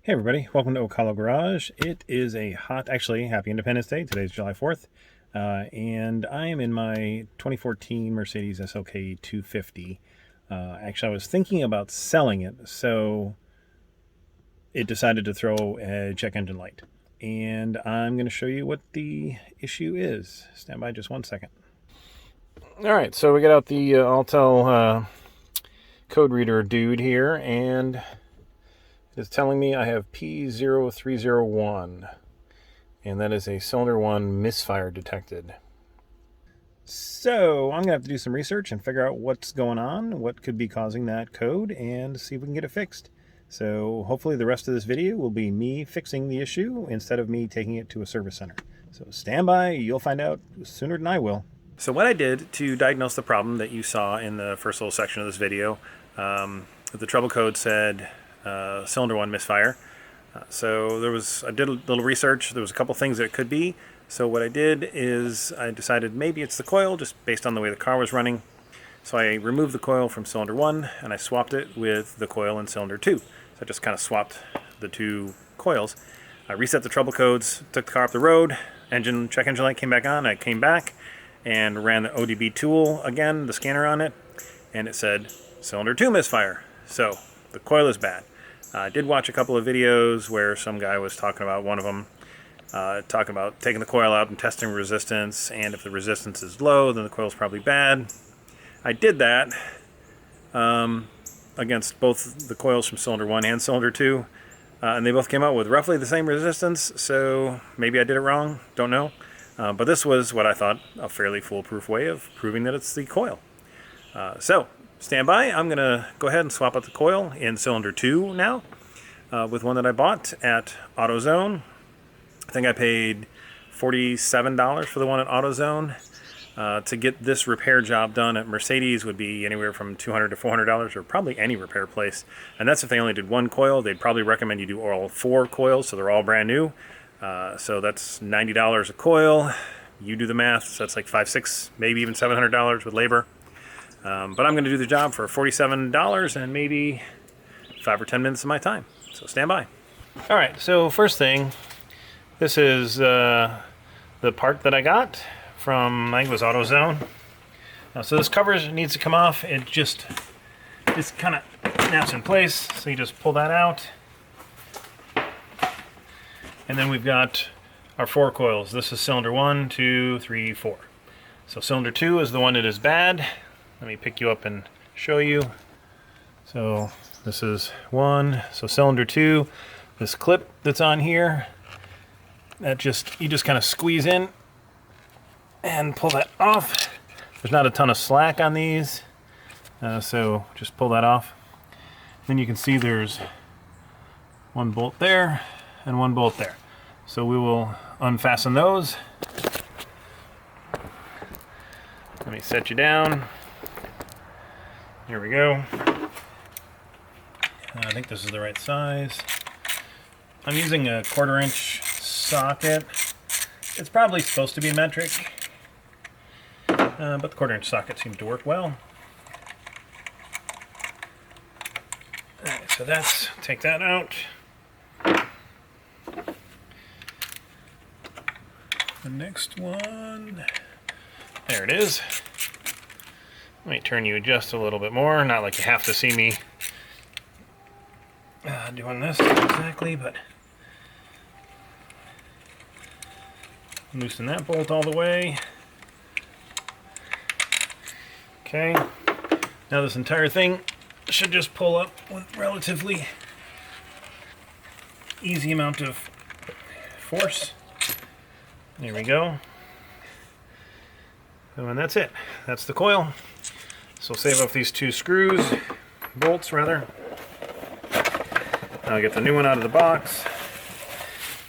Hey everybody, welcome to Coil Garage. It is a hot, actually, happy Independence Day. Today's July 4th. And I am in my 2014 Mercedes SLK 250. Actually, I was thinking about selling it, so it decided to throw a check engine light. And I'm going to show you what the issue is. Stand by just 1 second. All right, so we got out the Altel code reader dude here, and it's telling me I have P0301, and that is a cylinder 1 misfire detected. So I'm going to have to do some research and figure out what's going on, what could be causing that code, and see if we can get it fixed. So hopefully the rest of this video will be me fixing the issue instead of me taking it to a service center. So stand by, you'll find out sooner than I will. So what I did to diagnose the problem that you saw in the first little section of this video, the trouble code said cylinder 1 misfire. So I did a little research. There was a couple things that it could be. So what I did is I decided maybe it's the coil, just based on the way the car was running. So I removed the coil from cylinder 1 and I swapped it with the coil in cylinder 2. So I just kind of swapped the two coils. I reset the trouble codes, took the car up the road, check engine light came back on. I came back and ran the ODB tool again, the scanner on it, and it said cylinder 2 misfire. So the coil is bad. I did watch a couple of videos where some guy was talking about one of them, talking about taking the coil out and testing resistance, and if the resistance is low, then the coil is probably bad. I did that against both the coils from cylinder 1 and cylinder 2, and they both came out with roughly the same resistance, so maybe I did it wrong, don't know. But this was what I thought a fairly foolproof way of proving that it's the coil. So stand by. I'm going to go ahead and swap out the coil in cylinder 2 now with one that I bought at AutoZone. I think I paid $47 for the one at AutoZone. To get this repair job done at Mercedes would be anywhere from $200 to $400, or probably any repair place. And that's if they only did one coil. They'd probably recommend you do all 4 coils, so they're all brand new. So that's $90 a coil. You do the math, so that's like $500, $600, maybe even $700 with labor. But I'm going to do the job for $47 and maybe 5 or 10 minutes of my time. So stand by. All right, so first thing, this is the part that I got from, I think it was AutoZone. So this cover needs to come off. It just kind of snaps in place. So you just pull that out. And then we've got our 4 coils. This is cylinder 1, 2, 3, 4. So cylinder 2 is the one that is bad. Let me pick you up and show you. So this is 1. So cylinder 2, this clip that's on here, you just kind of squeeze in and pull that off. There's not a ton of slack on these, so just pull that off. Then you can see there's 1 bolt there and 1 bolt there. So we will unfasten those. Let me set you down. Here we go. I think this is the right size. I'm using a 1/4 inch socket. It's probably supposed to be metric, but the 1/4 inch socket seems to work well. Alright, so take that out. The next one, there it is. Let me turn you just a little bit more, not like you have to see me doing this exactly, but loosen that bolt all the way. Okay, now this entire thing should just pull up with relatively easy amount of force. There we go. And that's it. That's the coil. So save off these 2 bolts rather. I'll get the new one out of the box.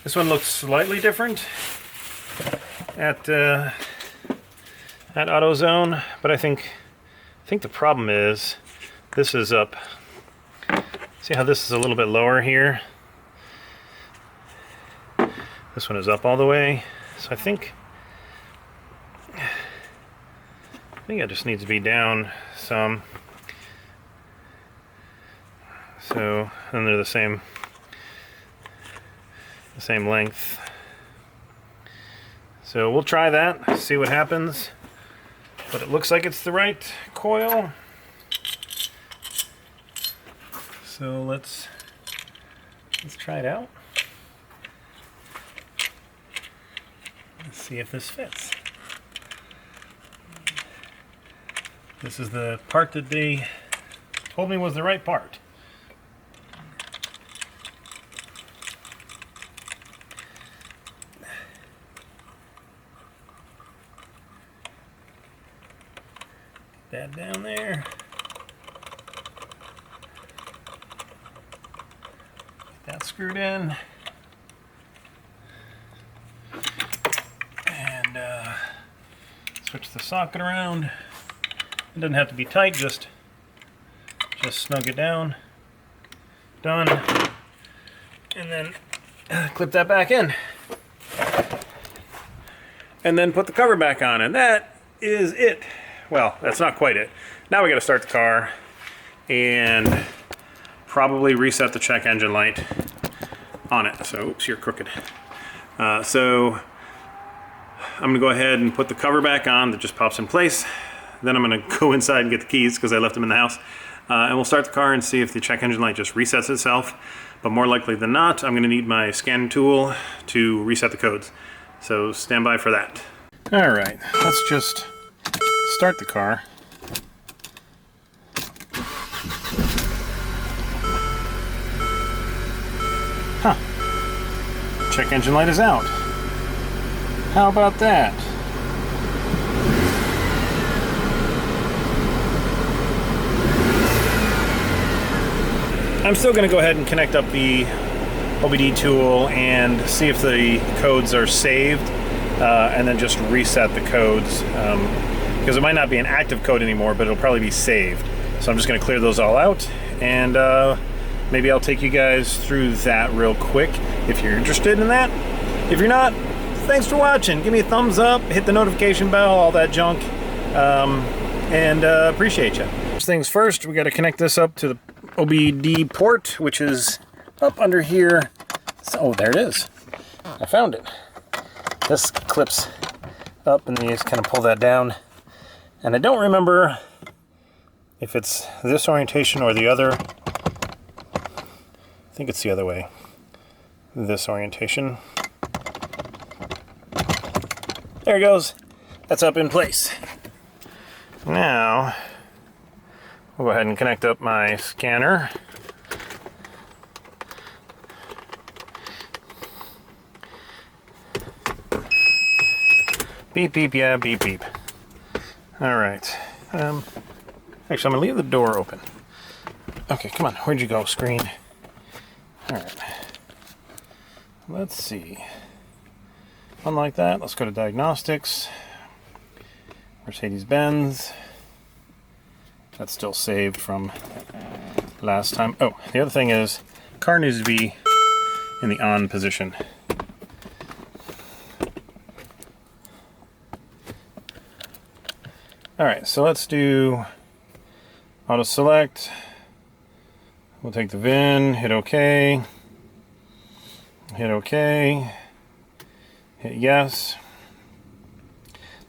This one looks slightly different at AutoZone, but I think the problem is this is up. See how this is a little bit lower here? This one is up all the way. So I think it just needs to be down some. So, and they're the same the same length. So we'll try that, see what happens. But it looks like it's the right coil. So let's try it out. Let's see if this fits. This is the part that they told me was the right part. That down there. Get that screwed in. And switch the socket around. It doesn't have to be tight, just snug it down. Done. And then clip that back in. And then put the cover back on, and that is it. Well, that's not quite it. Now we got to start the car and probably reset the check engine light on it. So, oops, you're crooked. So I'm going to go ahead and put the cover back on that just pops in place. Then I'm going to go inside and get the keys because I left them in the house. And we'll start the car and see if the check engine light just resets itself. But more likely than not, I'm going to need my scan tool to reset the codes. So stand by for that. All right, let's just start the car. Huh. Check engine light is out. How about that? I'm still going to go ahead and connect up the OBD tool and see if the codes are saved, and then just reset the codes. Because it might not be an active code anymore, but it'll probably be saved. So I'm just going to clear those all out, and maybe I'll take you guys through that real quick if you're interested in that. If you're not, thanks for watching. Give me a thumbs up, hit the notification bell, all that junk, and appreciate you. First things first, we got to connect this up to the OBD port, which is up under here. Oh, there it is. I found it. This clips up, and then you just kind of pull that down. And I don't remember if it's this orientation or the other. I think it's the other way. This orientation. There it goes. That's up in place. Now, we'll go ahead and connect up my scanner. Beep, beep, yeah, beep, beep. All right. Actually, I'm gonna leave the door open. Okay, come on. Where'd you go, screen? All right. Let's see. Unlike that, let's go to Diagnostics. Mercedes-Benz. That's still saved from last time. Oh, the other thing is, car needs to be in the on position. Alright, so let's do auto select. We'll take the VIN, hit OK, hit OK, hit yes.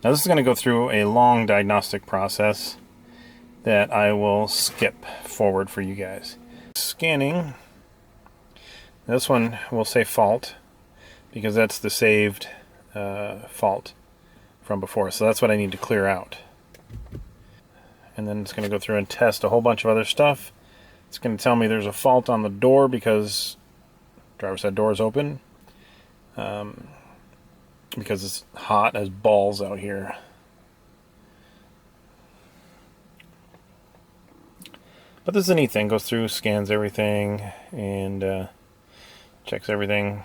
Now this is going to go through a long diagnostic process that I will skip forward for you guys. Scanning. This one will say fault because that's the saved fault from before. So that's what I need to clear out. And then it's going to go through and test a whole bunch of other stuff. It's going to tell me there's a fault on the door because driver's side door is open. Because it's hot as balls out here. But this is a neat thing. Goes through, scans everything, and checks everything.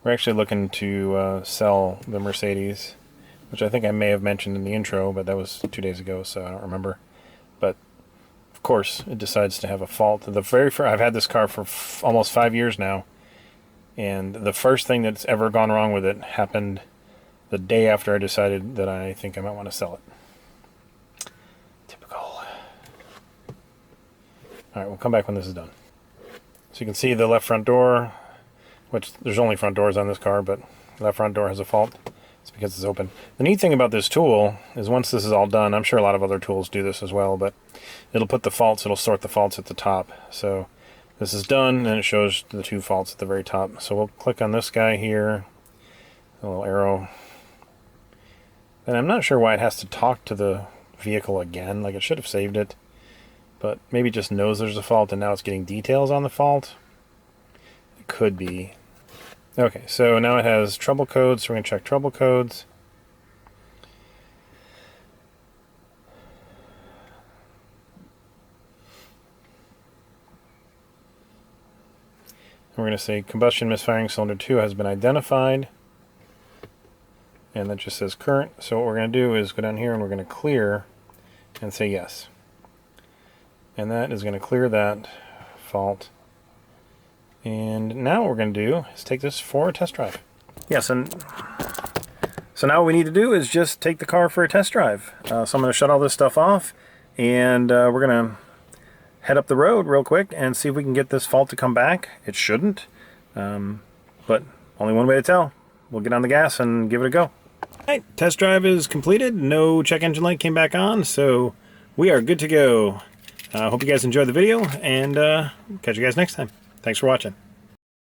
We're actually looking to sell the Mercedes, which I think I may have mentioned in the intro, but that was 2 days ago, so I don't remember. But of course, it decides to have a fault. I've had this car for almost 5 years now, and the first thing that's ever gone wrong with it happened the day after I decided that I think I might want to sell it. Typical. Alright, we'll come back when this is done. So you can see the left front door, which there's only front doors on this car, but the left front door has a fault. It's because it's open. The neat thing about this tool is once this is all done, I'm sure a lot of other tools do this as well, but it'll put the faults, it'll sort the faults at the top. So this is done, and it shows the 2 faults at the very top. So we'll click on this guy here, a little arrow. And I'm not sure why it has to talk to the vehicle again, like it should have saved it. But maybe it just knows there's a fault and now it's getting details on the fault. It could be. Okay, so now it has trouble codes, so we're going to check trouble codes. We're going to say combustion misfiring cylinder 2 has been identified. And that just says current. So what we're going to do is go down here and we're going to clear and say yes. And that is going to clear that fault. And now what we're going to do is take this for a test drive. Yes, and so now what we need to do is just take the car for a test drive. So I'm going to shut all this stuff off, and we're going to head up the road real quick and see if we can get this fault to come back. It shouldn't, but only one way to tell. We'll get on the gas and give it a go. Alright, test drive is completed. No check engine light came back on, so we are good to go. Hope you guys enjoyed the video, and catch you guys next time. Thanks for watching.